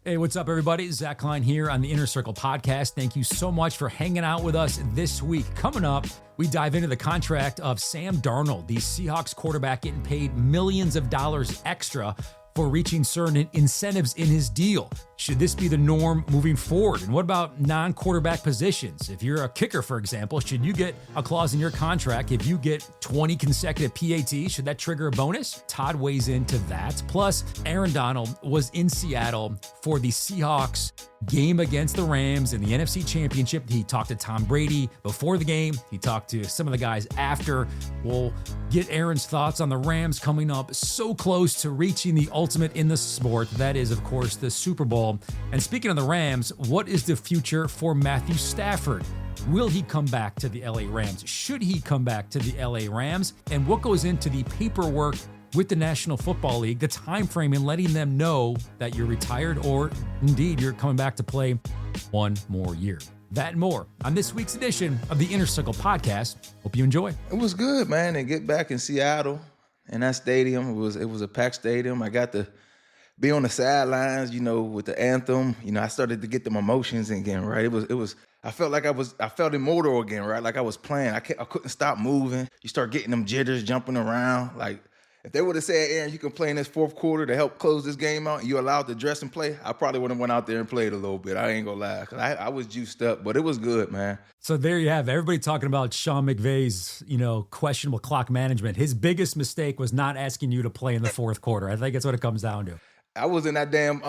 Hey, what's up, everybody? Zach Klein here on the Inner Circle podcast. Thank you so much for hanging out with us this week. Coming up, we dive into the contract of Sam Darnold, the Seahawks quarterback getting paid millions of dollars extra for reaching certain incentives in his deal. Should this be the norm moving forward? And what about non-quarterback positions? If you're a kicker, for example, should you get a clause in your contract if you get 20 consecutive PATs? Should that trigger a bonus? Todd weighs into that. Plus, Aaron Donald was in Seattle for the Seahawks game against the Rams in the NFC Championship. He talked to Tom Brady before the game. He talked to some of the guys after. We'll get Aaron's thoughts on the Rams coming up so close to reaching the ultimate in the sport. That is, of course, the Super Bowl. And speaking of the Rams, what is the future for Matthew Stafford? Will he come back to the LA Rams? Should he come back to the LA Rams? And what goes into the paperwork with the National Football League, the time frame in letting them know that you're retired or indeed you're coming back to play one more year? That and more on this week's edition of the Inner Circle podcast. Hope you enjoy. It was good, man, to get back in Seattle and that stadium. It was a packed stadium. I got to be on the sidelines, with the anthem. I started to get them emotions again, right? It was. I felt like I felt immortal again, right? Like I was playing. I couldn't stop moving. You start getting them jitters jumping around. Like if they would have said, Aaron, you can play in this fourth quarter to help close this game out, and you're allowed to dress and play, I probably would have went out there and played a little bit. I ain't gonna lie, because I was juiced up, but it was good, man. So there you have it. Everybody talking about Sean McVay's, questionable clock management. His biggest mistake was not asking you to play in the fourth quarter. I think that's what it comes down to. I was in that damn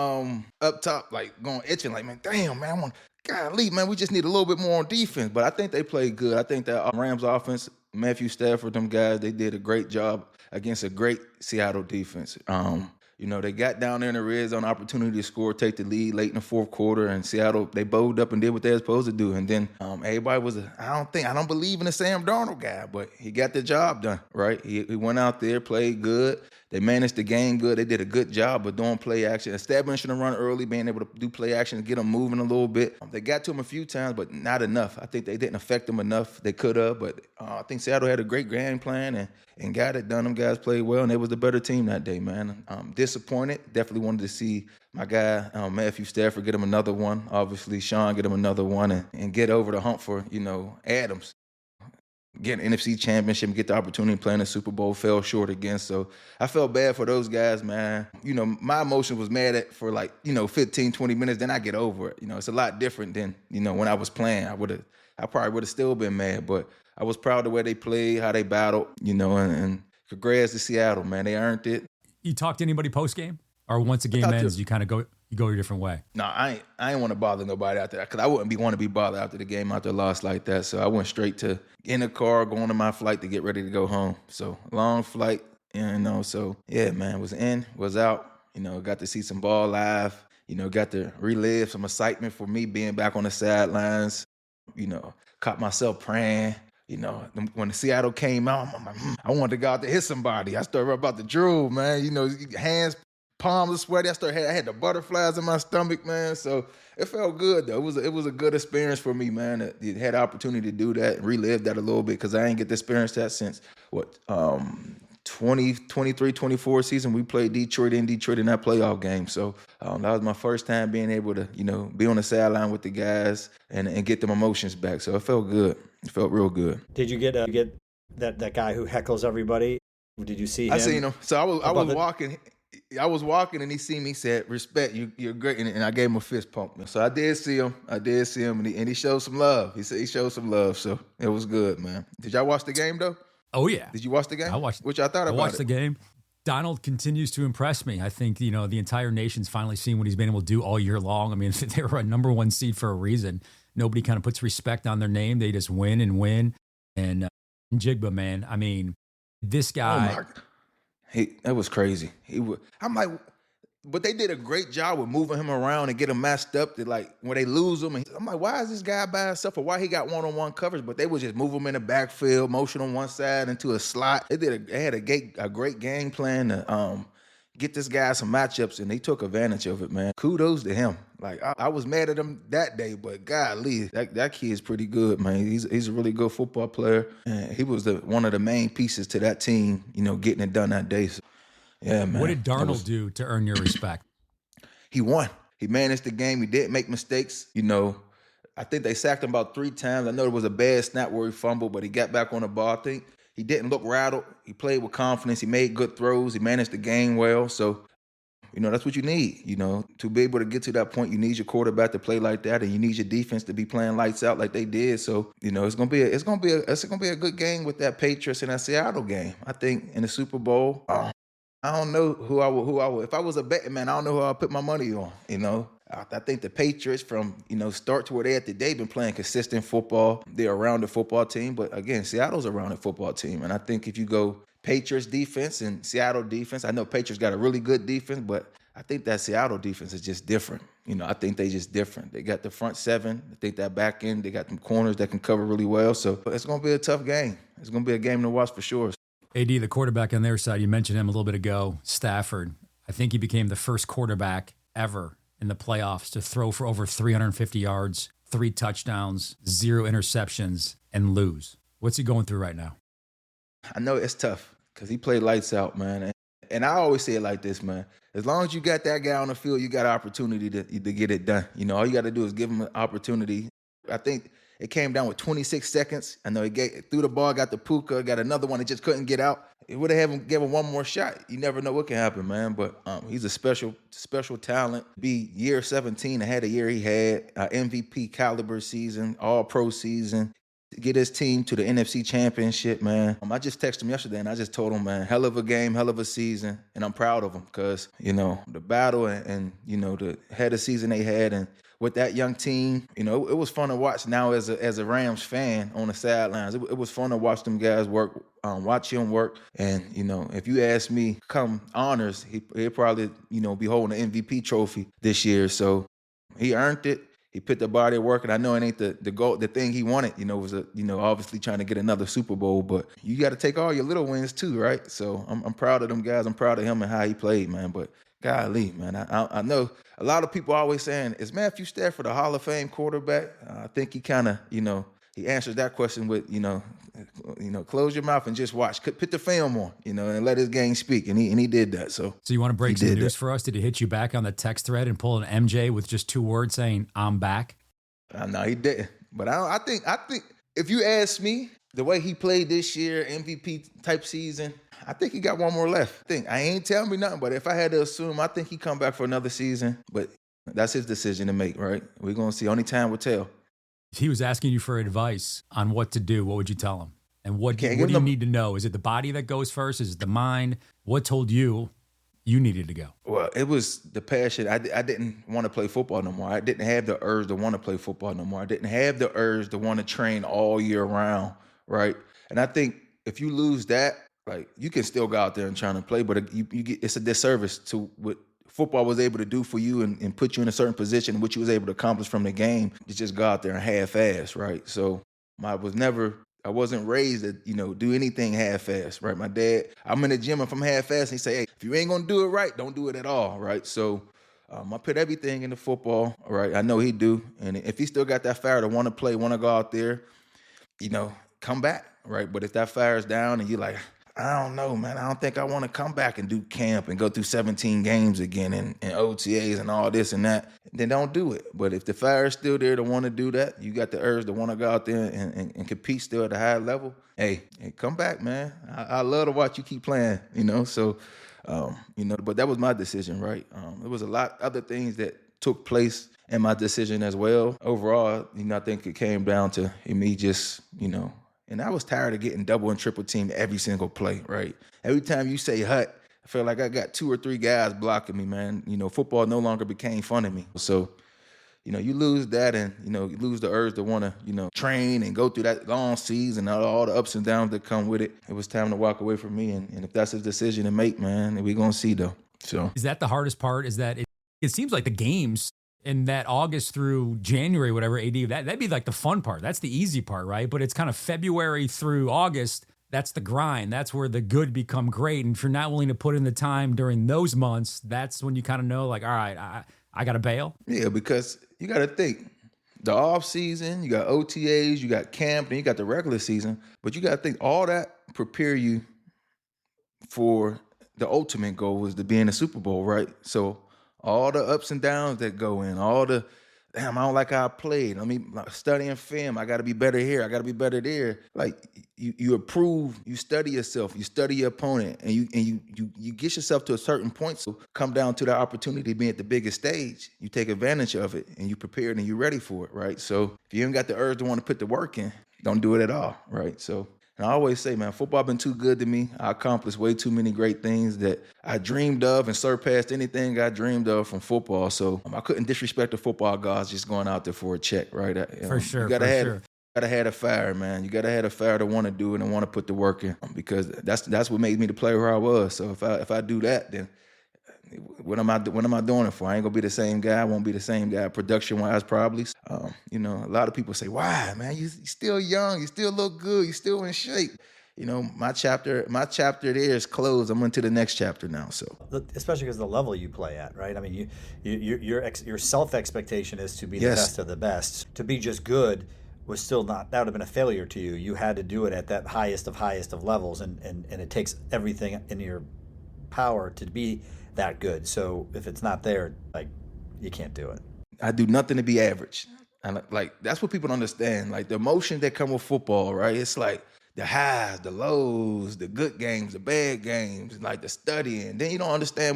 up top, like going itching, like, man, damn, man, golly, man, we just need a little bit more on defense. But I think they played good. I think that Rams offense, Matthew Stafford, them guys, they did a great job against a great Seattle defense. They got down there in the red zone, opportunity to score, take the lead late in the fourth quarter, and Seattle, they bowled up and did what they were supposed to do. And then everybody was, I don't believe in the Sam Darnold guy, but he got the job done, right? He went out there, played good. They managed the game good. They did a good job of doing play action, establishing the run early, being able to do play action and get them moving a little bit. They got to him a few times, but not enough. I think they didn't affect them enough. They could have, but I think Seattle had a great game plan and got it done. Them guys played well, and they was the better team that day, man. Disappointed. Definitely wanted to see my guy, Matthew Stafford, get him another one. Obviously, Sean get him another one and get over the hump for, Adams. Get an NFC Championship and get the opportunity to play in the Super Bowl, fell short again. So I felt bad for those guys, man. My emotion was mad at for 15, 20 minutes, then I get over it. It's a lot different than, when I was playing. I probably would have still been mad, but I was proud of the way they played, how they battled, and congrats to Seattle, man. They earned it. You talk to anybody post-game? Or once the game ends, you kind of go your different way? No, I ain't want to bother nobody after that, because I wouldn't want to be bothered after the game, after a loss like that. So I went straight to in the car, going to my flight to get ready to go home. So long flight, so yeah, man, was out, got to see some ball live, got to relive some excitement for me being back on the sidelines, caught myself praying. When the Seattle came out, I'm like, I wanted to go out to hit somebody. I started about to drool, man. Hands, palms were sweaty. I had the butterflies in my stomach, man. So it felt good, though. It was a good experience for me, man. I had the opportunity to do that and relive that a little bit, because I ain't get to experience that since, 2023, 24 season. We played Detroit in that playoff game. So that was my first time being able to, be on the sideline with the guys and get them emotions back. So it felt good. It felt real good. Did you get that guy who heckles everybody? Did you see him? I seen him. So I was walking. I was walking and he seen me, he said, respect, you're great. And I gave him a fist pump. So I did see him and he showed some love. He said he showed some love. So it was good, man. Did y'all watch the game though? Oh yeah. Did you watch the game? I watched. Which I thought about. I watched the game. Donald continues to impress me. I think, the entire nation's finally seen what he's been able to do all year long. I mean, they were a number one seed for a reason. Nobody kind of puts respect on their name. They just win and win. And Jigba, man, I mean, this guy. That was crazy. I'm like, but they did a great job with moving him around and get him matched up to, like, when they lose him. I'm like, why is this guy by himself, or why he got one-on-one coverage? But they would just move him in the backfield, motion on one side into a slot. They had a great game plan to get this guy some matchups, and they took advantage of it, man. Kudos to him. Like, I was mad at him that day, but golly, that kid's pretty good, man. He's a really good football player, and he was one of the main pieces to that team, getting it done that day. So, yeah, man. What did Darnold do to earn your respect? He won. He managed the game. He didn't make mistakes. I think they sacked him about 3 times. I know there was a bad snap where he fumbled, but he got back on the ball. I think he didn't look rattled. He played with confidence. He made good throws. He managed the game well. So, that's what you need. To be able to get to that point, you need your quarterback to play like that, and you need your defense to be playing lights out like they did. So, it's gonna be a good game with that Patriots and that Seattle game. I think in the Super Bowl, I don't know who I would. If I was a betting man, I don't know who I'd put my money on. I think the Patriots from, start to where they at today been playing consistent football. They're around the football team. But again, Seattle's around the football team. And I think if you go Patriots defense and Seattle defense, I know Patriots got a really good defense, but I think that Seattle defense is just different. I think they just different. They got the front 7. I think that back end, they got them corners that can cover really well. So it's going to be a tough game. It's going to be a game to watch for sure. AD, the quarterback on their side, you mentioned him a little bit ago, Stafford. I think he became the first quarterback ever in the playoffs to throw for over 350 yards, 3 touchdowns, 0 interceptions, and lose. What's he going through right now? I know it's tough because he played lights out, man. And I always say it like this, man. As long as you got that guy on the field, you got an opportunity to get it done. All you got to do is give him an opportunity. I think it came down with 26 seconds. I know he threw the ball, got the puka, got another one that just couldn't get out. It would have given one more shot. You never know what can happen, man. But he's a special talent. Be year 17 ahead of the year he had, MVP caliber season, all-pro season. Get his team to the NFC Championship, man. I just texted him yesterday, and I just told him, man, hell of a game, hell of a season, and I'm proud of him because, the battle and the head of season they had, and with that young team, it was fun to watch now as a Rams fan on the sidelines. It was fun to watch them guys work, watch him work, and, if you ask me, come honors, he'll probably, be holding the MVP trophy this year, so he earned it. He put the body to work, and I know it ain't the goal. The thing he wanted, was obviously trying to get another Super Bowl. But you got to take all your little wins too, right? So I'm proud of them guys. I'm proud of him and how he played, man. But golly, man, I know a lot of people always saying, is Matthew Stafford a Hall of Fame quarterback? I think he kind of, he answers that question with, close your mouth and just watch. Put the film on, and let his game speak. And he did that. So you want to break some news for us? Did he hit you back on the text thread and pull an MJ with just 2 words saying, I'm back? No, he didn't. But I think if you ask me, the way he played this year, MVP type season, I think he got one more left. I ain't telling me nothing, but if I had to assume, I think he come back for another season. But that's his decision to make, right? We're going to see. Only time will tell. If he was asking you for advice on what to do, what would you tell him? And what do you need to know? Is it the body that goes first? Is it the mind? What told you needed to go? Well, it was the passion. I didn't want to play football no more. I didn't have the urge to want to play football no more. I didn't have the urge to want to train all year round, right? And I think if you lose that, like, you can still go out there and try to play, but it's a disservice to what football was able to do for you and put you in a certain position, what you was able to accomplish from the game, to just go out there and half-ass, right? So I wasn't raised to, do anything half-ass, right? My dad, I'm in the gym, if I'm half-ass, he say, hey, if you ain't gonna do it right, don't do it at all, right? So I put everything into football, right? I know he do. And if he still got that fire to want to play, want to go out there, come back, right? But if that fire's down and you're like, I don't know, man. I don't think I want to come back and do camp and go through 17 games again and OTAs and all this and that, then don't do it. But if the fire is still there to want to do that, you got the urge to want to go out there and compete still at a high level, hey, come back, man. I love to watch you keep playing, So, but that was my decision, right? There was a lot other things that took place in my decision as well. Overall, I think it came down to me just, and I was tired of getting double and triple teamed every single play, right? Every time you say hut, I feel like I got 2 or 3 guys blocking me, man. Football no longer became fun to me. So, you lose that and, you lose the urge to want to, train and go through that long season and all the ups and downs that come with it. It was time to walk away from me. And if that's his decision to make, man, we're going to see, though. So is that the hardest part? Is that it seems like the games in that August through January, whatever, AD, that'd be like the fun part. That's the easy part, right? But it's kind of February through August. That's the grind. That's where the good become great. And if you're not willing to put in the time during those months, that's when you kind of know, like, all right, I got to bail. Yeah, because you got to think. The off season, you got OTAs, you got camp, and you got the regular season. But you got to think all that prepare you for the ultimate goal was to be in the Super Bowl, right? So all the ups and downs that go in, all the, damn, I don't like how I played. I mean, like, studying film, I got to be better here. I got to be better there. Like you improve, you study yourself, you study your opponent, and you get yourself to a certain point. So come down to the opportunity to be at the biggest stage. You take advantage of it, and you prepared and you're ready for it, right? So if you ain't got the urge to want to put the work in, don't do it at all, right? So. And I always say, man, football been too good to me. I accomplished way too many great things that I dreamed of and surpassed anything I dreamed of from football. So I couldn't disrespect the football gods just going out there for a check, right? For sure, you gotta for have, sure. Gotta have a fire, man. You gotta have a fire to want to do it and want to put the work in, because that's what made me the player who I was. So if I do that, then what am I doing it for? I ain't gonna be the same guy. I won't be the same guy production wise, probably. A lot of people say, "Why, man? You still young. You still look good. You still in shape." My chapter there is closed. I'm into the next chapter now. So, especially because the level you play at, right? I mean, your self expectation is to be the best of the best. To be just good was still not. That would have been a failure to you. You had to do it at that highest of levels, and it takes everything in your power to be that good. So if it's not there, like, you can't do it. I do nothing to be average. And like, that's what people don't understand. Like, the emotions that come with football, right? It's like the highs, the lows, the good games, the bad games, like the studying. Then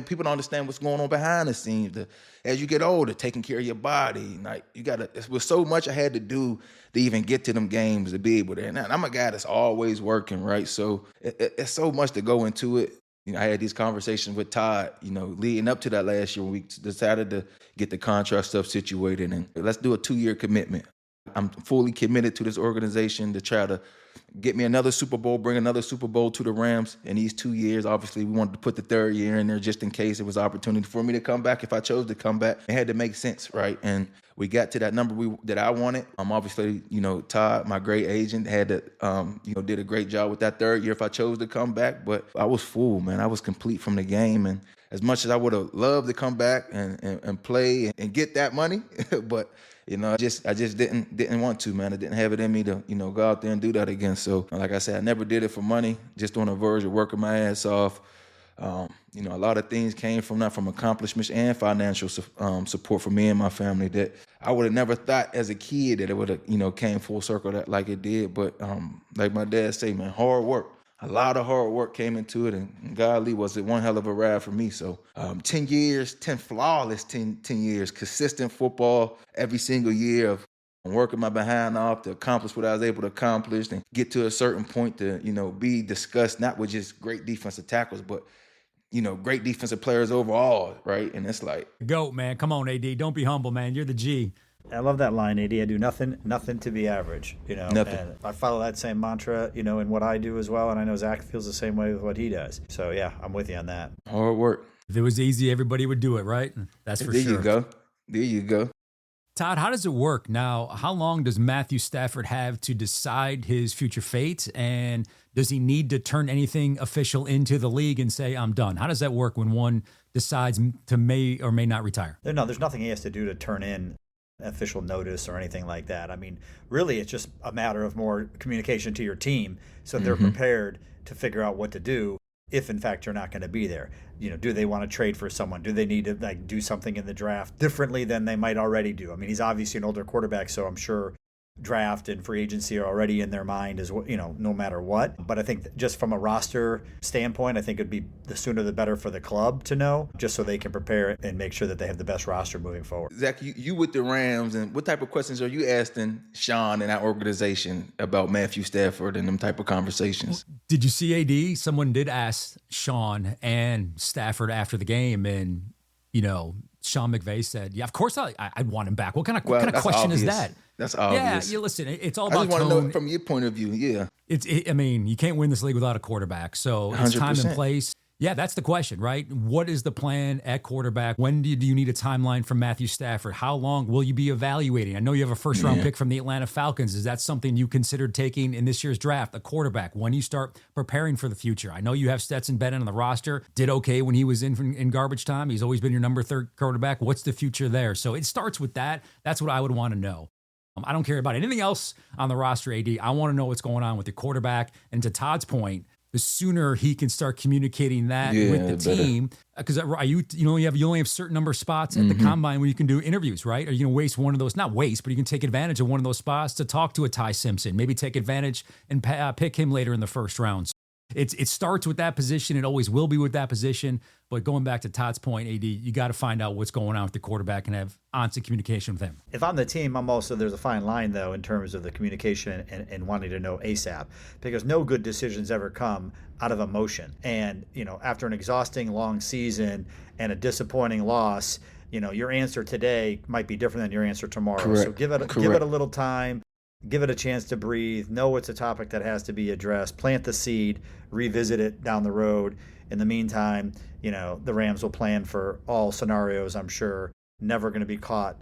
people don't understand what's going on behind the scenes. As you get older, taking care of your body. Like, it was so much I had to do to even get to them games, to be able to. And I'm a guy that's always working, right? So it's so much to go into it. I had these conversations with Todd, leading up to that last year when we decided to get the contract stuff situated, and let's do a 2-year commitment. I'm fully committed to this organization to try to get me another Super Bowl, bring another Super Bowl to the Rams in these 2 years. Obviously, we wanted to put the 3rd year in there just in case it was an opportunity for me to come back. If I chose to come back, it had to make sense, right? And we got to that number that I wanted. Obviously, Todd, my great agent, had to, did a great job with that 3rd year if I chose to come back. But I was full, man. I was complete from the game. And as much as I would have loved to come back and play and get that money, but I just didn't want to, man. I didn't have it in me to, go out there and do that again. So, like I said, I never did it for money, just on the verge of working my ass off. A lot of things came from that, from accomplishments and financial support for me and my family, that I would have never thought as a kid that it would have, came full circle like it did. But like my dad say, man, hard work. A lot of hard work came into it, and golly, was it one hell of a ride for me. So 10 years, 10 flawless 10 years, consistent football every single year of working my behind off to accomplish what I was able to accomplish and get to a certain point to, be discussed, not with just great defensive tackles, but, great defensive players overall, right? And it's like, GOAT, man. Come on, AD. Don't be humble, man. You're the G. I love that line, AD. I do nothing to be average, Nothing. And I follow that same mantra, in what I do as well. And I know Zach feels the same way with what he does. So yeah, I'm with you on that. Hard work. If it was easy, everybody would do it, right? That's for sure. There you go. Todd, how does it work now? How long does Matthew Stafford have to decide his future fate? And does he need to turn anything official into the league and say, I'm done? How does that work when one decides to may or may not retire? No, there's nothing he has to do to turn in official notice or anything like that. I mean, really, it's just a matter of more communication to your team so they're prepared to figure out what to do if, in fact, you're not going to be there. Do they want to trade for someone? Do they need to do something in the draft differently than they might already do? I mean, he's obviously an older quarterback, so I'm sure draft and free agency are already in their mind as well, no matter what. But I think just from a roster standpoint, I think it'd be the sooner the better for the club to know, just so they can prepare and make sure that they have the best roster moving forward. Zach, you with the Rams, and what type of questions are you asking Sean and our organization about Matthew Stafford and them type of conversations? Did you see AD? Someone did ask Sean and Stafford after the game, and Sean McVay said, "Yeah, of course I'd want him back." What kind of question obvious. is that? That's obvious. Yeah, listen, it's all about I just want tone. to know from your point of view. Yeah, I mean, you can't win this league without a quarterback. So it's 100%. time and place. Yeah, that's the question, right? What is the plan at quarterback? When do you need a timeline from Matthew Stafford? How long will you be evaluating? I know you have a first-round pick from the Atlanta Falcons. Is that something you considered taking in this year's draft, a quarterback, when you start preparing for the future? I know you have Stetson Bennett on the roster. Did okay when he was in garbage time. He's always been your number 3 quarterback. What's the future there? So it starts with that. That's what I would want to know. I don't care about anything else on the roster, AD. I want to know what's going on with the quarterback. And to Todd's point, the sooner he can start communicating that with the team. Because you only have a certain number of spots at the combine where you can do interviews, right? Are you going to waste one of those? Not waste, but you can take advantage of one of those spots to talk to a Ty Simpson. Maybe take advantage and pick him later in the first round. So it starts with that position. It always will be with that position. But going back to Todd's point, AD, you got to find out what's going on with the quarterback and have constant communication with him. If I'm the team, there's a fine line, though, in terms of the communication and wanting to know ASAP, because no good decisions ever come out of emotion. And, after an exhausting long season and a disappointing loss, your answer today might be different than your answer tomorrow. Correct. So give it a little time. Give it a chance to breathe. Know it's a topic that has to be addressed. Plant the seed. Revisit it down the road. In the meantime, the Rams will plan for all scenarios, I'm sure. Never going to be caught,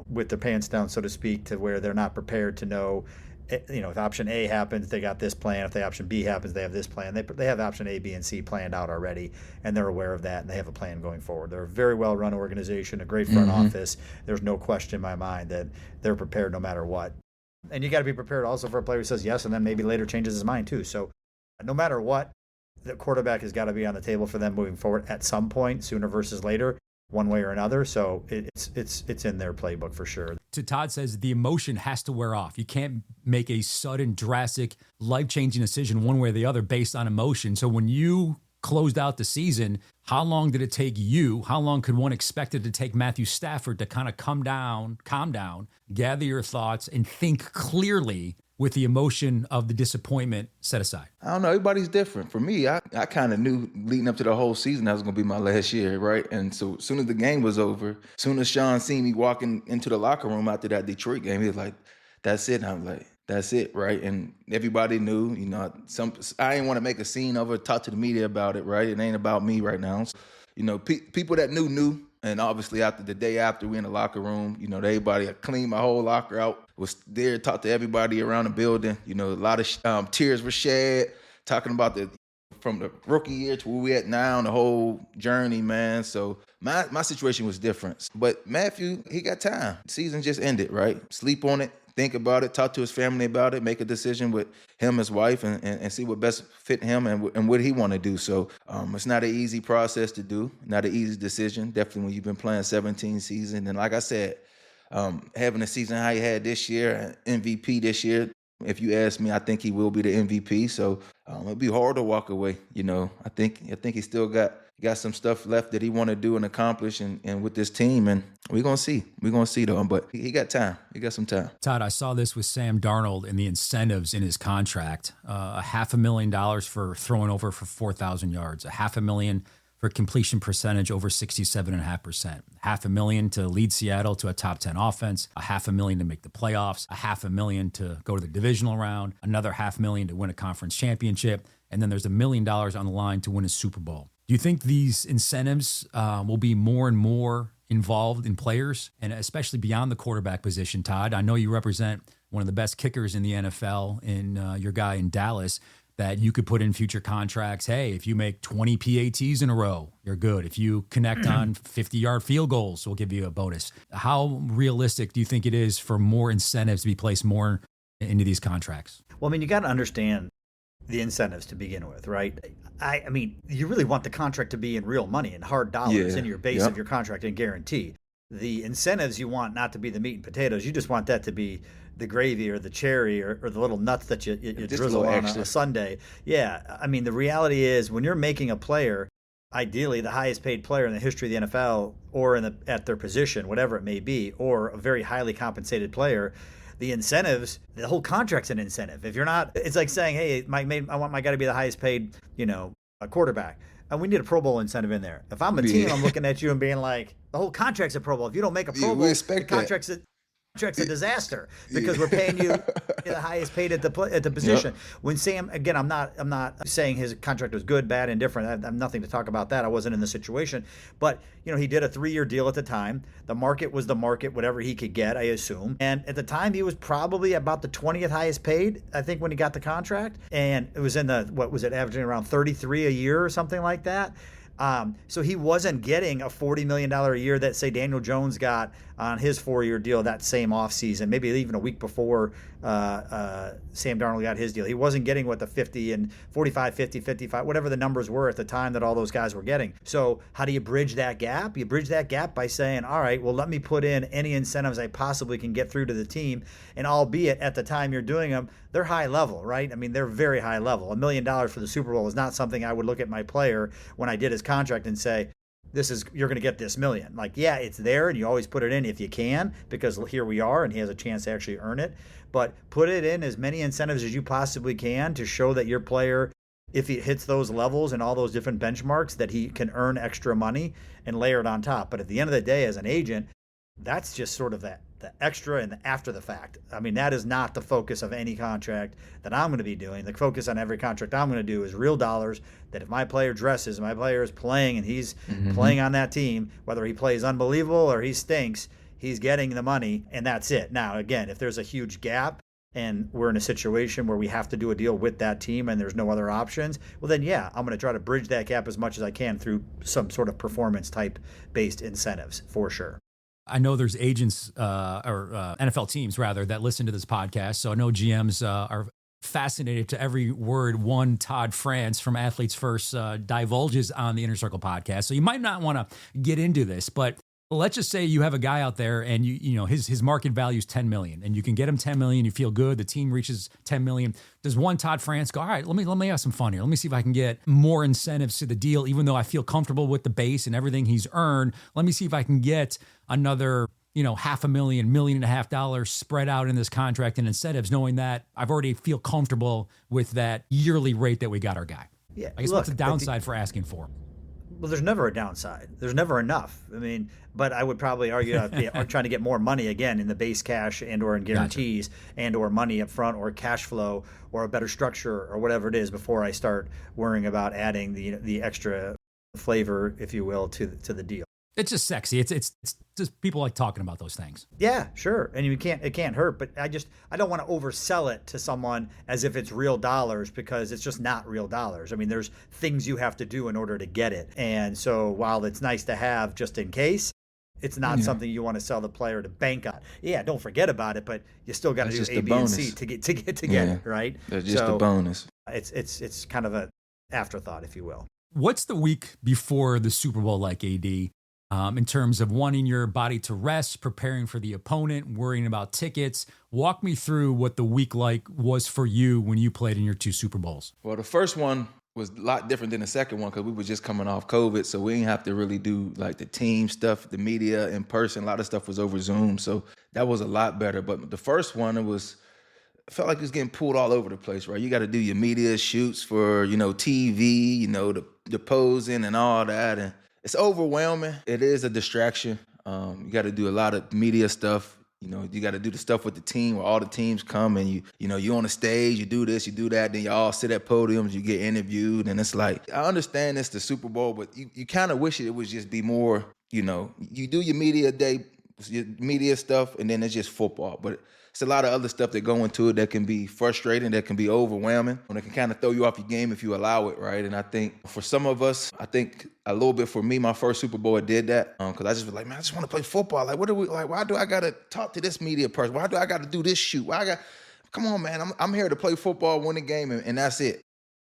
with their pants down, so to speak, to where they're not prepared to know, if option A happens, they got this plan. If the option B happens, they have this plan. They have option A, B, and C planned out already, and they're aware of that, and they have a plan going forward. They're a very well-run organization, a great front office. There's no question in my mind that they're prepared no matter what. And you got to be prepared also for a player who says yes and then maybe later changes his mind too. So no matter what, the quarterback has got to be on the table for them moving forward at some point, sooner versus later, one way or another. So it's in their playbook for sure. To Todd says the emotion has to wear off. You can't make a sudden, drastic, life-changing decision one way or the other based on emotion. So when you closed out the season, how long did it take you? How long could one expect it to take Matthew Stafford to kind of calm down, gather your thoughts, and think clearly with the emotion of the disappointment set aside? I don't know. Everybody's different. For me, I kind of knew leading up to the whole season that was going to be my last year, right? And so as soon as the game was over, as soon as Sean seen me walking into the locker room after that Detroit game, he was like, that's it. And I'm like, that's it, right? And everybody knew, I didn't want to make a scene of it, talk to the media about it, right? It ain't about me right now. So, people that knew. And obviously after the day after, we in the locker room, everybody, I cleaned my whole locker out, was there, talked to everybody around the building. A lot of tears were shed, talking about from the rookie year to where we at now, the whole journey, man. So my situation was different. But Matthew, he got time. The season just ended, right? Sleep on it. Think about it, talk to his family about it, make a decision with him, his wife, and see what best fit him and what he want to do. So it's not an easy process to do, not an easy decision, definitely when you've been playing 17 seasons. And like I said, having a season how he had this year, MVP this year, if you ask me, I think he will be the MVP. So it'll be hard to walk away. I think he still got some stuff left that he want to do and accomplish and with this team, and we're going to see. We're going to see, though, but he got time. He got some time. Todd, I saw this with Sam Darnold in the incentives in his contract, $500,000 for throwing over for 4,000 yards, $500,000 for completion percentage over 67.5%, $500,000 to lead Seattle to a top 10 offense, $500,000 to make the playoffs, $500,000 to go to the divisional round, another $500,000 to win a conference championship, and then there's $1 million on the line to win a Super Bowl. Do you think these incentives will be more and more involved in players, and especially beyond the quarterback position, Todd? I know you represent one of the best kickers in the NFL in your guy in Dallas, that you could put in future contracts. Hey, if you make 20 PATs in a row, you're good. If you connect on 50-yard field goals, we'll give you a bonus. How realistic do you think it is for more incentives to be placed more into these contracts? Well, you got to understand the incentives to begin with, right? I mean, you really want the contract to be in real money and hard dollars in your base of your contract and guarantee. The incentives you want not to be the meat and potatoes. You just want that to be the gravy or the cherry or the little nuts that you drizzle on a sundae. Yeah, the reality is when you're making a player, ideally the highest paid player in the history of the NFL or at their position, whatever it may be, or a very highly compensated player, the incentives, the whole contract's an incentive. If you're not, it's like saying, hey, I want my guy to be the highest paid, a quarterback. And we need a Pro Bowl incentive in there. If I'm a team, I'm looking at you and being like, the whole contract's a Pro Bowl. If you don't make a Pro Bowl, the contract's a disaster because we're paying you the highest paid at the position. When Sam, again, I'm not saying his contract was good, bad, indifferent. I have nothing to talk about that. I wasn't in the situation, but he did a 3-year deal at the time. The market was the market, whatever he could get, I assume. And at the time, he was probably about the 20th highest paid, I think, when he got the contract. And it was averaging around 33 a year or something like that. So he wasn't getting a $40 million a year that, say, Daniel Jones got on his 4-year deal that same offseason, maybe even a week before Sam Darnold got his deal. He wasn't getting what the 50 and 45, 50, 55, whatever the numbers were at the time that all those guys were getting. So how do you bridge that gap? You bridge that gap by saying, all right, well, let me put in any incentives I possibly can get through to the team. And albeit at the time you're doing them, they're high level, right? I mean, they're very high level. $1 million for the Super Bowl is not something I would look at my player when I did his contract and say, you're going to get this million. Like, yeah, it's there, and you always put it in if you can, because here we are, and he has a chance to actually earn it. But put it in as many incentives as you possibly can to show that your player, if he hits those levels and all those different benchmarks, that he can earn extra money and layer it on top. But at the end of the day, as an agent, that's just sort of the extra and the after the fact. I mean, that is not the focus of any contract that I'm going to be doing. The focus on every contract I'm going to do is real dollars, that if my player dresses, my player is playing and he's playing on that team, whether he plays unbelievable or he stinks, he's getting the money, and that's it. Now, again, if there's a huge gap and we're in a situation where we have to do a deal with that team and there's no other options, well, then, yeah, I'm going to try to bridge that gap as much as I can through some sort of performance type based incentives for sure. I know there's agents or NFL teams, rather, that listen to this podcast. So I know GMs are fascinated to every word one Todd France from Athletes First divulges on the Inner Circle podcast. So you might not want to get into this, but let's just say you have a guy out there and you know his market value is 10 million and you can get him 10 million. You feel good. The team reaches 10 million. Does one Todd France go, all right, let me have some fun here. Let me see if I can get more incentives to the deal, even though I feel comfortable with the base and everything he's earned. Let me see if I can get another, $500,000, $1.5 million spread out in this contract and incentives, knowing that I've already feel comfortable with that yearly rate that we got our guy. Yeah. I guess what's the downside for asking for him? Well, there's never a downside. There's never enough. I mean, but I would probably argue trying to get more money again in the base cash and or in guarantees and or money up front or cash flow or a better structure or whatever it is before I start worrying about adding the extra flavor, if you will, to the deal. It's just sexy. It's just people like talking about those things. Yeah, sure. And it can't hurt, but I don't want to oversell it to someone as if it's real dollars, because it's just not real dollars. I mean, there's things you have to do in order to get it. And so while it's nice to have just in case, it's not something you want to sell the player to bank on. Yeah, don't forget about it, but you still got to do A, B, and C to get it, right? That's just a bonus. It's kind of an afterthought, if you will. What's the week before the Super Bowl like, AD? In terms of wanting your body to rest, preparing for the opponent, worrying about tickets. Walk me through what the week like was for you when you played in your 2 Super Bowls. Well, the first one was a lot different than the second one because we were just coming off COVID, so we didn't have to really do like the team stuff, the media in person. A lot of stuff was over Zoom, so that was a lot better. But the first one, I felt like it was getting pulled all over the place, right? You got to do your media shoots for, TV, the posing and all that, and it's overwhelming. It is a distraction. You got to do a lot of media stuff. You got to do the stuff with the team where all the teams come and you're on the stage, you do this, you do that, then you all sit at podiums, you get interviewed. And it's like, I understand it's the Super Bowl, but you kind of wish it would just be more, you do your media day, your media stuff, and then it's just football. But it's a lot of other stuff that go into it that can be frustrating, that can be overwhelming, and it can kind of throw you off your game if you allow it, right? And I think for some of us, I think a little bit for me, my first Super Bowl, it did that because I just was like, man, I just want to play football. Like, why do I got to talk to this media person? Why do I got to do this shoot? Come on, man, I'm here to play football, win the game, and that's it.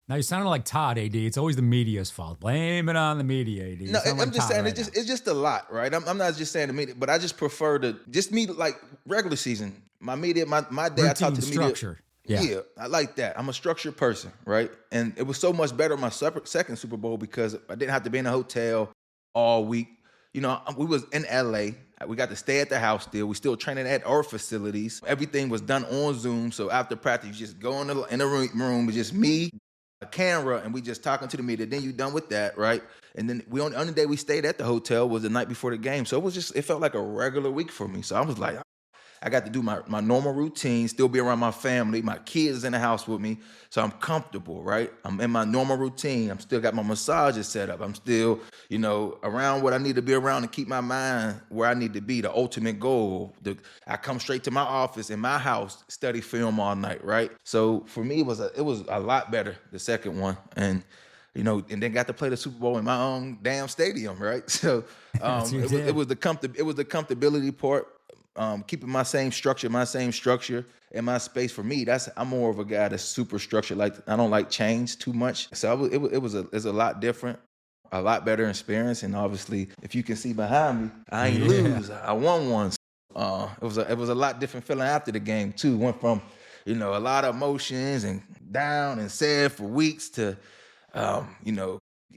Now you sounded like Todd, AD. It's always the media's fault. Blame it on the media, AD. No, I'm just saying it's just a lot, right? I'm not just saying the media, but I just prefer like regular season. My media, my day, routine, I talk to the media. Structure. Yeah, I like that. I'm a structured person, right? And it was so much better my second Super Bowl because I didn't have to be in a hotel all week. We was in LA. We got to stay at the house still. We still training at our facilities. Everything was done on Zoom. So after practice, you just go in the room with just me, a camera, and we just talking to the media. Then you done with that, right? And then the only day we stayed at the hotel was the night before the game. So it felt like a regular week for me. So I was like, I got to do my normal routine, still be around my family. My kids in the house with me, so I'm comfortable, right? I'm in my normal routine. I'm still got my massages set up. I'm still, around what I need to be around to keep my mind where I need to be, the ultimate goal. I come straight to my office in my house, study film all night, right? So for me, it was a lot better, the second one. And and then got to play the Super Bowl in my own damn stadium, right? So it was the comfortability part, keeping my same structure, and my space. For me, I'm more of a guy that's super structured. Like, I don't like change too much. So it's a lot different, a lot better experience. And obviously, if you can see behind me, I ain't lose. I won one. It was a lot different feeling after the game too. Went from, a lot of emotions and down and sad for weeks to, I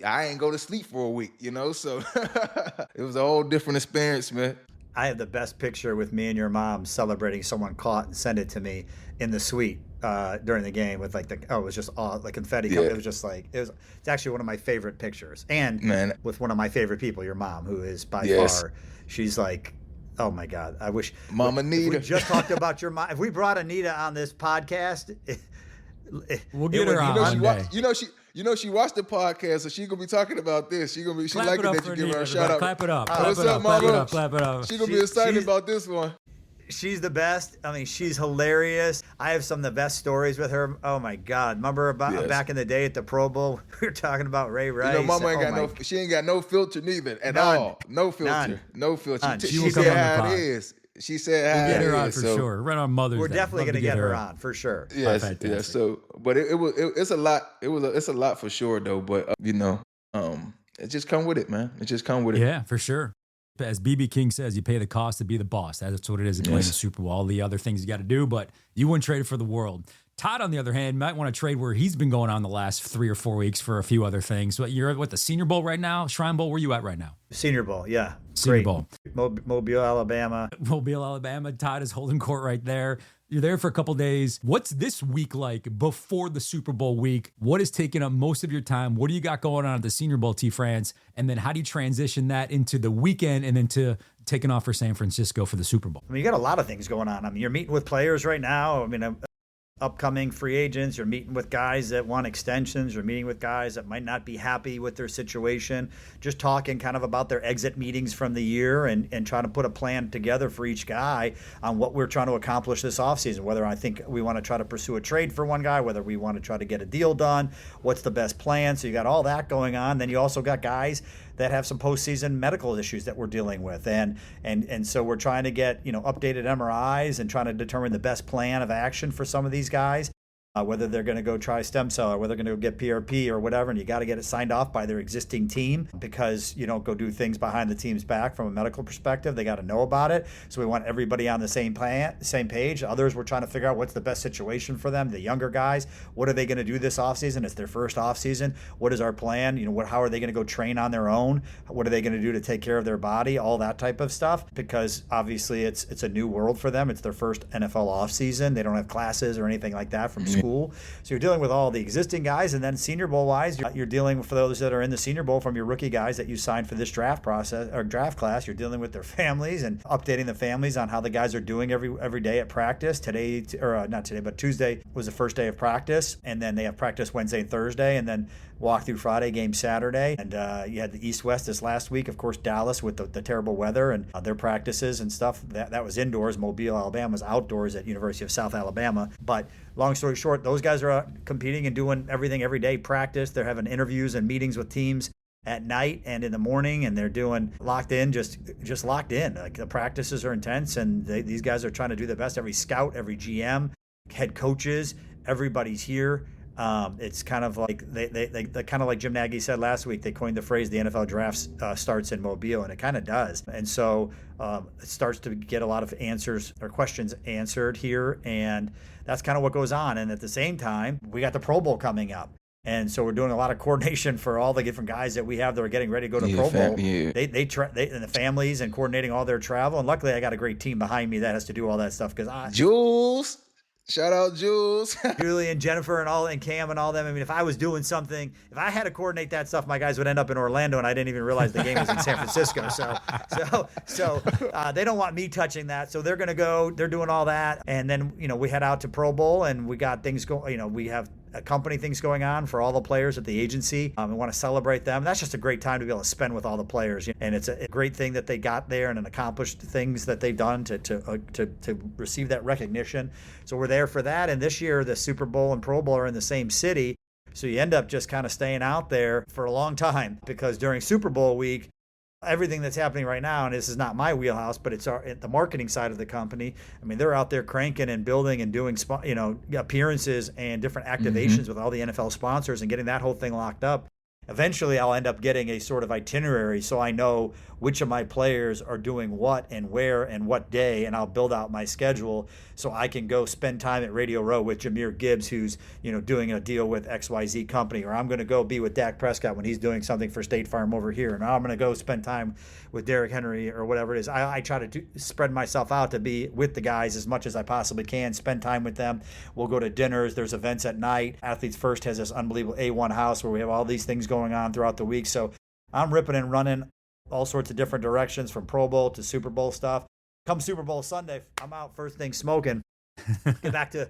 ain't go to sleep for a week, so it was a whole different experience, man. I have the best picture with me and your mom celebrating someone caught and sent it to me in the suite during the game with it was just all like confetti. Yeah. It was just it's actually one of my favorite pictures. And with one of my favorite people, your mom, who is by far, she's like, oh my God, I wish Mama Anita. We just talked about your mom. If we brought Anita on this podcast, we'll get her on. She watched the podcast, so she's gonna be talking about this. She liking that you give her a shout out. Clap it up. What's up, Mama? Clap it up. She's gonna be excited about this one. She's the best. I mean, she's hilarious. I have some of the best stories with her. Oh my God! Remember back in the day at the Pro Bowl, we were talking about Ray Rice. Mama ain't she ain't got no filter neither at all. No filter. No filter. None. She said how it is. She said how we'll get her on is, for sure. Right on Mother's Day. We're definitely going to get her on for sure. Yes, yeah. So, but it's a lot. It's a lot for sure though. But it just come with it, man. It just come with it. Yeah, for sure. As BB King says, you pay the cost to be the boss. That's what it is to play the Super Bowl. All the other things you got to do, but you wouldn't trade it for the world. Todd, on the other hand, might want to trade where he's been going on the last 3 or 4 weeks for a few other things. But you're at the Senior Bowl right now? Shrine Bowl? Where are you at right now? Senior Bowl, yeah. Senior Bowl. Mobile, Alabama. Mobile, Alabama. Todd is holding court right there. You're there for a couple days. What's this week like before the Super Bowl week? What is taking up most of your time? What do you got going on at the Senior Bowl, T. France? And then how do you transition that into the weekend and then to taking off for San Francisco for the Super Bowl? I mean, you got a lot of things going on. I mean, you're meeting with players right now. I mean, upcoming free agents. You're meeting with guys that want extensions. You're meeting with guys that might not be happy with their situation. Just talking kind of about their exit meetings from the year and trying to put a plan together for each guy on what we're trying to accomplish this offseason. Whether I think we want to try to pursue a trade for one guy, whether we want to try to get a deal done, what's the best plan. So you got all that going on. Then you also got guys that have some postseason medical issues that we're dealing with. And so we're trying to get, updated MRIs and trying to determine the best plan of action for some of these guys, whether they're going to go try stem cell or whether they're going to go get PRP or whatever. And you got to get it signed off by their existing team because you don't go do things behind the team's back from a medical perspective. They got to know about it. So we want everybody on the same page. Others, we're trying to figure out what's the best situation for them. The younger guys, what are they going to do this offseason? It's their first offseason. What is our plan? How are they going to go train on their own? What are they going to do to take care of their body? All that type of stuff, because obviously it's a new world for them. It's their first NFL offseason. They don't have classes or anything like that from school. So you're dealing with all the existing guys, and then Senior Bowl wise, you're dealing with those that are in the Senior Bowl from your rookie guys that you signed for this draft process or draft class. You're dealing with their families and updating the families on how the guys are doing every day at practice. Not today, but Tuesday was the first day of practice, and then they have practice Wednesday and Thursday, and then walk through Friday, game Saturday. And you had the East-West this last week, of course, Dallas with the terrible weather and their practices and stuff. That was indoors. Mobile, Alabama was outdoors at University of South Alabama. But long story short, those guys are out competing and doing everything every day, practice. They're having interviews and meetings with teams at night and in the morning, and they're doing locked in, just locked in. Like, the practices are intense, and these guys are trying to do their best. Every scout, every GM, head coaches, everybody's here. It's kind of like they kind of like Jim Nagy said last week. They coined the phrase "the NFL draft starts in Mobile," and it kind of does. And so it starts to get a lot of answers or questions answered here, and that's kind of what goes on. And at the same time, we got the Pro Bowl coming up. And so we're doing a lot of coordination for all the different guys that we have that are getting ready to go to Pro Bowl. They and the families and coordinating all their travel. And luckily, I got a great team behind me that has to do all that stuff because Jules. Shout out Jules. Julie and Jennifer and Cam and all them. I mean, if I was doing something, if I had to coordinate that stuff, my guys would end up in Orlando, and I didn't even realize the game was in San Francisco. So they don't want me touching that. So they're going to go. They're doing all that, and then we head out to Pro Bowl, and we got things going. We have company things going on for all the players at the agency. We want to celebrate them. That's just a great time to be able to spend with all the players, and it's a great thing that they got there and accomplished things that they've done to receive that recognition. So we're there for that. And this year, the Super Bowl and Pro Bowl are in the same city. So you end up just kind of staying out there for a long time, because during Super Bowl week, everything that's happening right now, and this is not my wheelhouse, but it's the marketing side of the company. I mean, they're out there cranking and building and doing, appearances and different activations with all the NFL sponsors and getting that whole thing locked up. Eventually, I'll end up getting a sort of itinerary so I know which of my players are doing what and where and what day, and I'll build out my schedule so I can go spend time at Radio Row with Jahmyr Gibbs, who's doing a deal with XYZ company, or I'm going to go be with Dak Prescott when he's doing something for State Farm over here, and I'm going to go spend time with Derrick Henry or whatever it is. I try to spread myself out to be with the guys as much as I possibly can, spend time with them. We'll go to dinners. There's events at night. Athletes First has this unbelievable A1 house where we have all these things going on throughout the week. So I'm ripping and running all sorts of different directions, from Pro Bowl to Super Bowl stuff. Come Super Bowl Sunday, I'm out first thing smoking. Get back to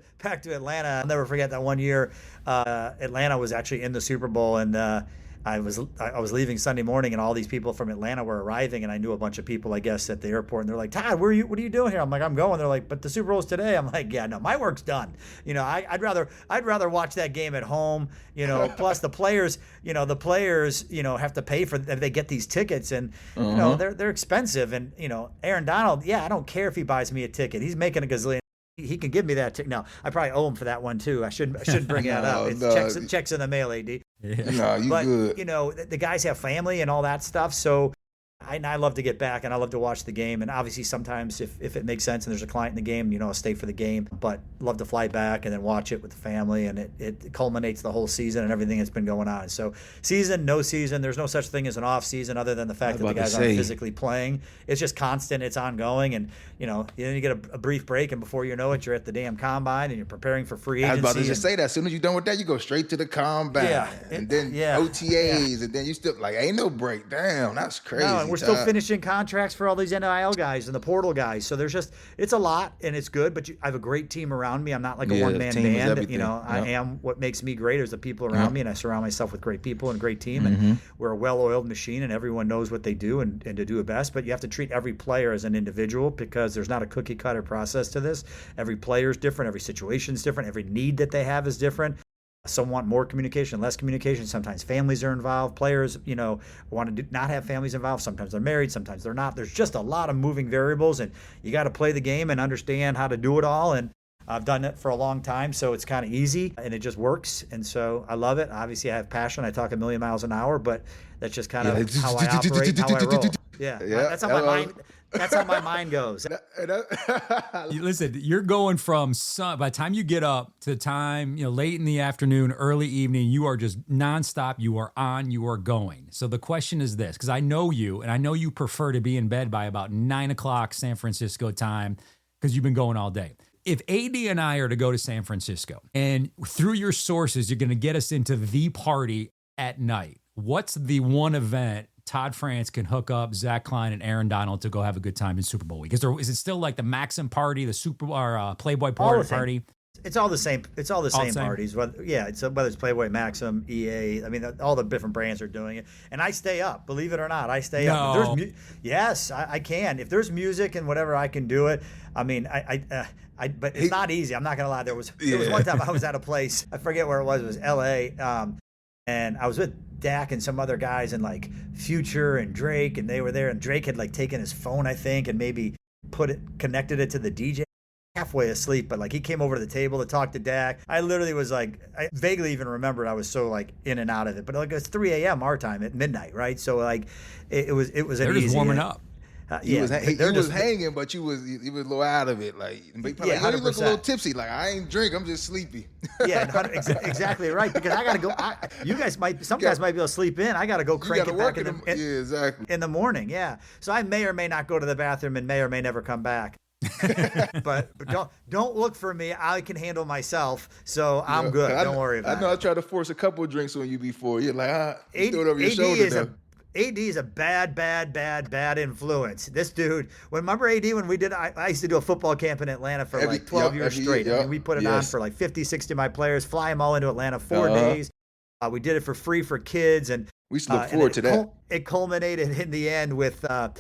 Atlanta. I'll never forget that one year Atlanta was actually in the Super Bowl, and I was leaving Sunday morning, and all these people from Atlanta were arriving, and I knew a bunch of people, I guess, at the airport, and they're like, Todd, what are you doing here? I'm like, I'm going. They're like, but the Super Bowl's today. I'm like, yeah, no, my work's done. I'd rather watch that game at home. Plus the players have to pay for if they get these tickets, and they're expensive. And Aaron Donald, yeah, I don't care if he buys me a ticket. He's making a gazillion. He can give me that ticket. No, I probably owe him for that one too. I shouldn't bring that up. It's checks in the mail, AD. Yeah. No, you good. The guys have family and all that stuff. So I love to get back, and I love to watch the game. And obviously sometimes if it makes sense and there's a client in the game, I'll stay for the game. But love to fly back and then watch it with the family. And it culminates the whole season and everything that's been going on. So season, no season. There's no such thing as an off season other than the fact that the guys aren't physically playing. It's just constant. It's ongoing. And, then you get a brief break, and before you know it, you're at the damn combine and you're preparing for free agency. I was about to just say that. As soon as you're done with that, you go straight to the combine. Yeah. And then OTAs. And then you still ain't no break. Damn, that's crazy. No, and we're still finishing contracts for all these NIL guys and the portal guys. So it's a lot, and it's good, but I have a great team around me. I'm not like a one-man band. I am, what makes me great is the people around me, and I surround myself with great people and a great team. And we're a well-oiled machine, and everyone knows what they do and to do it best. But you have to treat every player as an individual, because there's not a cookie-cutter process to this. Every player is different. Every situation is different. Every need that they have is different. Some want more communication, less communication. Sometimes families are involved. Players, want to not have families involved. Sometimes they're married. Sometimes they're not. There's just a lot of moving variables, and you got to play the game and understand how to do it all. And I've done it for a long time, so it's kind of easy, and it just works. And so I love it. Obviously, I have passion. I talk a million miles an hour, but that's just kind of how I operate, how I roll. Yeah, that's how my mind. That's how my mind goes. Listen, you're going from by the time you get up to the time, late in the afternoon, early evening, you are just nonstop. You are on, you are going. So the question is this, because I know you, and I know you prefer to be in bed by about 9 o'clock San Francisco time, because you've been going all day. If AD and I are to go to San Francisco, and through your sources, you're going to get us into the party at night, what's the one event Todd France can hook up Zach Klein and Aaron Donald to go have a good time in Super Bowl week? Is it still like the Maxim party, the Playboy party? It's all the same. It's all the same parties. Whether it's Playboy, Maxim, EA. I mean, all the different brands are doing it. And I stay up. Believe it or not, I stay up. Yes, I can. If there's music and whatever, I can do it. I mean, but it's not easy. I'm not gonna lie. There was one time I was at a place. I forget where it was. It was L.A. And I was with Dak and some other guys, and like Future and Drake, and they were there, and Drake had like taken his phone, I think, and maybe connected it to the DJ. Halfway asleep, but like he came over to the table to talk to Dak. I literally was like, I vaguely even remembered I was so like in and out of it, but like it's 3 a.m. our time at midnight, right? So like it was They're just warming up. He was hanging, but he was a little out of it. Like, you look a little tipsy. Like, I ain't drink, I'm just sleepy. Yeah, exactly right. Because I gotta go. Some guys might be able to sleep in. I gotta go crank it back in the morning. Yeah. So I may or may not go to the bathroom and may or may never come back. but don't look for me. I can handle myself, so I'm good. Don't worry about it. I know I tried to force a couple of drinks on you before. You're like, you throw it over your shoulder. AD is a bad influence. This dude, remember AD when we did, I used to do a football camp in Atlanta for 12 years straight. I mean, we put it on for like 50, 60 of my players, fly them all into Atlanta 4 days. We did it for free for kids. And we should look forward to that. It culminated in the end with a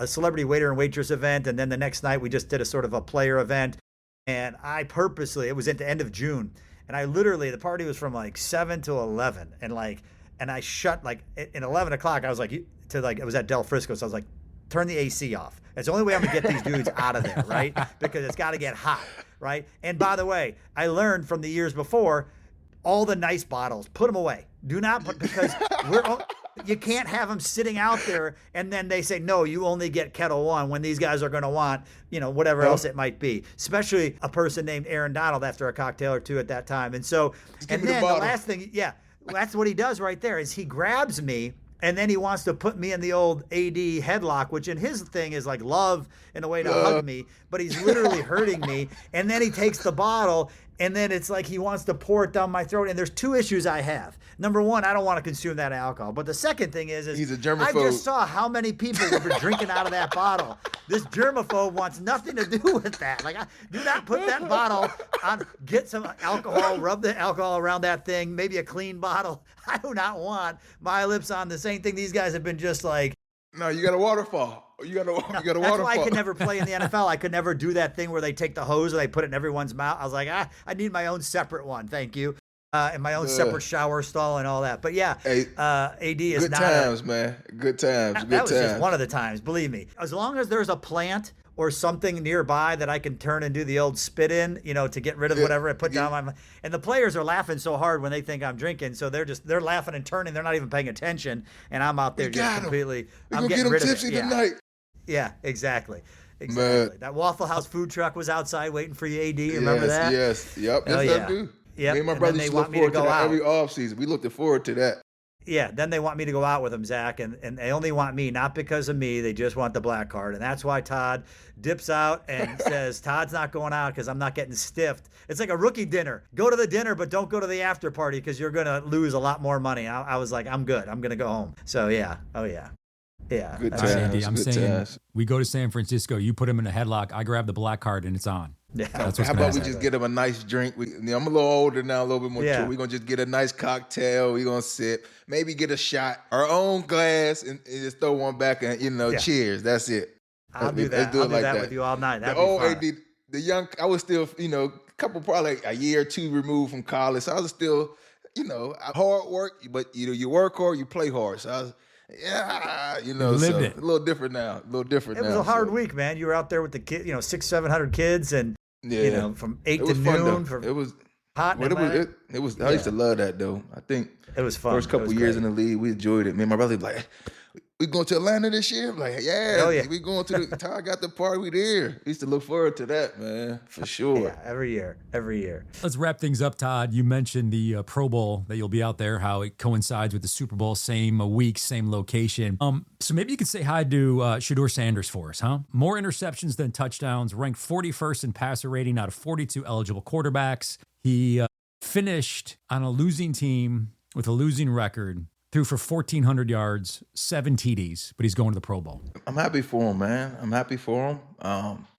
celebrity waiter and waitress event. And then the next night we just did a sort of a player event. And I purposely, it was at the end of June, And I literally, the party was from like 7 to 11. And I shut like in 11 o'clock, I was like, it was at Del Frisco. So I was like, turn the AC off. It's the only way I'm going to get these dudes out of there, right? Because it's got to get hot, right? And by the way, I learned from the years before, all the nice bottles, put them away. Do not put, because you can't have them sitting out there and then they say, no, you only get Kettle One when these guys are going to want, whatever else it might be, especially a person named Aaron Donald after a cocktail or two at that time. And so, and then the last thing, that's what he does right there is he grabs me and then he wants to put me in the old AD headlock, which in his thing is like love in a way to hug me, but he's literally hurting me. And then he takes the bottle and then it's like he wants to pour it down my throat. And there's two issues I have. Number one, I don't want to consume that alcohol. But the second thing is he's a germaphobe. I just saw how many people were drinking out of that bottle. This germaphobe wants nothing to do with that. Like, do not put that bottle on. Get some alcohol, rub the alcohol around that thing, maybe a clean bottle. I do not want my lips on the same thing. These guys have been just like. No, you got a waterfall. You got a waterfall. That's why I could never play in the NFL. I could never do that thing where they take the hose and they put it in everyone's mouth. I was like, I need my own separate one. Thank you. And my own separate shower stall and all that. But yeah, AD is good not. Good times, man. Good times. That was just one of the times, believe me. As long as there's a plant or something nearby that I can turn and do the old spit in, to get rid of whatever I put down my. And the players are laughing so hard when they think I'm drinking, so they're laughing and turning. They're not even paying attention, and I'm out there just completely. I'm getting rid of it. Tonight. Yeah, exactly. Exactly. That Waffle House food truck was outside waiting for you, AD. Remember that? Yes. Yep. Yes, I do. Yep. Me and my brothers look forward to that every offseason. We looked forward to that. Yeah, then they want me to go out with them, Zach, and they only want me, not because of me. They just want the black card. And that's why Todd dips out and says, Todd's not going out because I'm not getting stiffed. It's like a rookie dinner. Go to the dinner, but don't go to the after party because you're going to lose a lot more money. I was like, I'm good. I'm going to go home. So, yeah. Oh, yeah. Yeah. Good times. Andy, I'm good saying times. We go to San Francisco, you put him in a headlock, I grab the black card, and it's on. Yeah. That's what's How about we happen. just get him a nice drink? I'm a little older now, a little bit more mature. We're going to just get a nice cocktail. We're going to sip, maybe get a shot, our own glass, and just throw one back and, cheers. That's it. I'll do that. I'll do that with you all night. That'd the old be fun. AD, the young, I was still, a couple, probably like a year or two removed from college. So I was still, hard work, but, you work hard, you play hard. So I was, lived it. A little different now. It was a hard week, man. You were out there with the kids, 600-700 kids, and from 8 to noon. It was hot. It was. I used to love that though. I think it was fun. First couple years in the league, we enjoyed it. Me and my brother like, we going to Atlanta this year? I'm like, yeah. We going to the Todd got the party. We there. We used to look forward to that, man, for sure. Yeah, every year. Let's wrap things up, Todd. You mentioned the Pro Bowl that you'll be out there, how it coincides with the Super Bowl, same week, same location. So maybe you could say hi to Shedeur Sanders for us, huh? More interceptions than touchdowns, ranked 41st in passer rating out of 42 eligible quarterbacks. He finished on a losing team with a losing record. Threw for 1,400 yards, 7 TDs, but he's going to the Pro Bowl. I'm happy for him, man. I'm happy for him.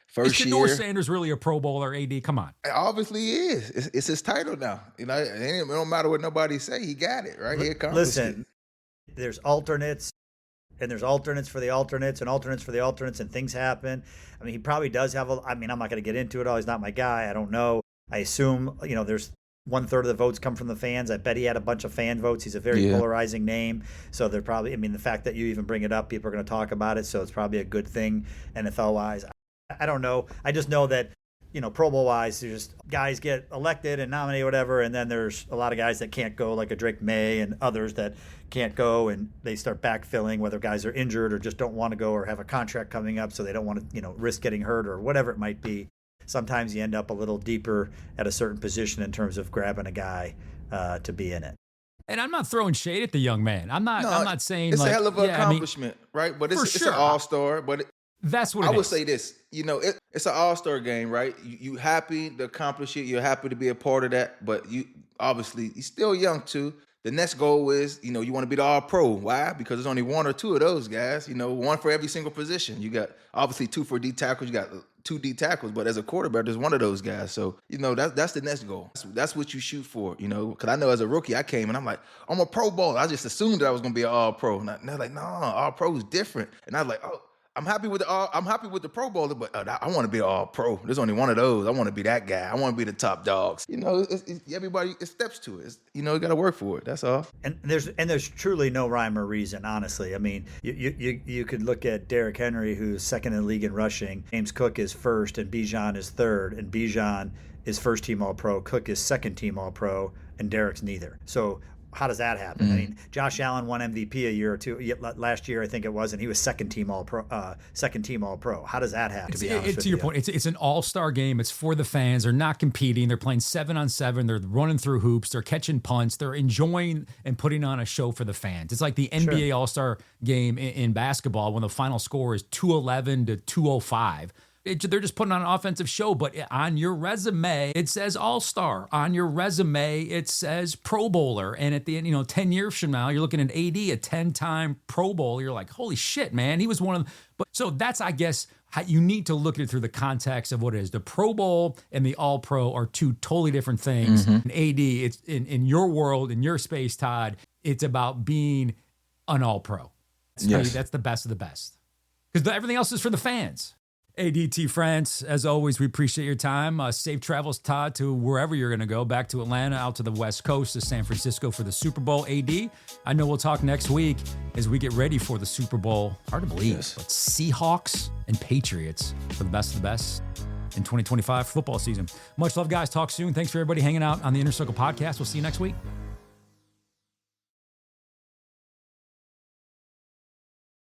First is year. Shedeur Sanders really a Pro Bowler, AD? Come on. Obviously he is. It's his title now. It don't matter what nobody say. He got it, right? He accomplished Listen, there's alternates, and there's alternates for the alternates, and alternates for the alternates, and things happen. I mean, he probably does have I'm not going to get into it all. He's not my guy. I don't know. I assume, there's 1/3 of the votes come from the fans. I bet he had a bunch of fan votes. He's a very polarizing name. So they're probably, the fact that you even bring it up, people are going to talk about it. So it's probably a good thing NFL-wise. I don't know. I just know that, Pro Bowl-wise, there's just guys get elected and nominated, whatever, and then there's a lot of guys that can't go, like a Drake May and others that can't go, and they start backfilling, whether guys are injured or just don't want to go or have a contract coming up, so they don't want to, risk getting hurt or whatever it might be. Sometimes you end up a little deeper at a certain position in terms of grabbing a guy to be in it. And I'm not throwing shade at the young man. I'm not saying it's like, a hell of an accomplishment, right? But it's an all-star. But that's what I would say this. It's an all-star game, right? You happy to accomplish it. You're happy to be a part of that. But you're still young too. The next goal is, you want to be the all-pro. Why? Because there's only 1 or 2 of those guys, one for every single position. You got obviously 2 for D tackles. You got 2 D tackles, but as a quarterback, there's 1 of those guys. So, that's the next goal. That's what you shoot for, because I know as a rookie, I came and I'm like, I'm a Pro Bowler. I just assumed that I was going to be an all-pro. And they're like, no, all-pro is different. And I was like, oh, I'm happy with the Pro Bowler, but I want to be all pro. There's only one of those. I want to be that guy. I want to be the top dogs. You know, everybody steps to it. You got to work for it. That's all. And there's truly no rhyme or reason, honestly. I mean, you could look at Derrick Henry, who's second in the league in rushing. James Cook is first, and Bijan is third. And Bijan is first team All Pro. Cook is second team All Pro, and Derrick's neither. So how does that happen? I mean, Josh Allen won MVP a year or two last year, I think it was, and he was second team All Pro. How does that happen? To your point, it's an all-star game. It's for the fans. They're not competing. They're playing 7-on-7. They're running through hoops. They're catching punts. They're enjoying and putting on a show for the fans. It's like the NBA All-Star game in basketball when the final score is 211 to 205. They're just putting on an offensive show, but on your resume, it says All-Star. On your resume, it says Pro Bowler. And at the end, 10 years from now, you're looking at AD, a 10-time Pro Bowl. You're like, holy shit, man. He was one of them. But so that's, I guess, how you need to look at it through the context of what it is. The Pro Bowl and the All-Pro are two totally different things. And AD, it's in your world, in your space, Todd, it's about being an All-Pro. That's the best of the best. Because everything else is for the fans. ADT friends, as always, we appreciate your time. Safe travels, Todd, to wherever you're going to go, back to Atlanta, out to the West Coast, to San Francisco for the Super Bowl. AD, I know we'll talk next week as we get ready for the Super Bowl. Hard to believe, but Seahawks and Patriots for the best of the best in 2025 football season. Much love, guys. Talk soon. Thanks for everybody hanging out on the Inner Circle podcast. We'll see you next week.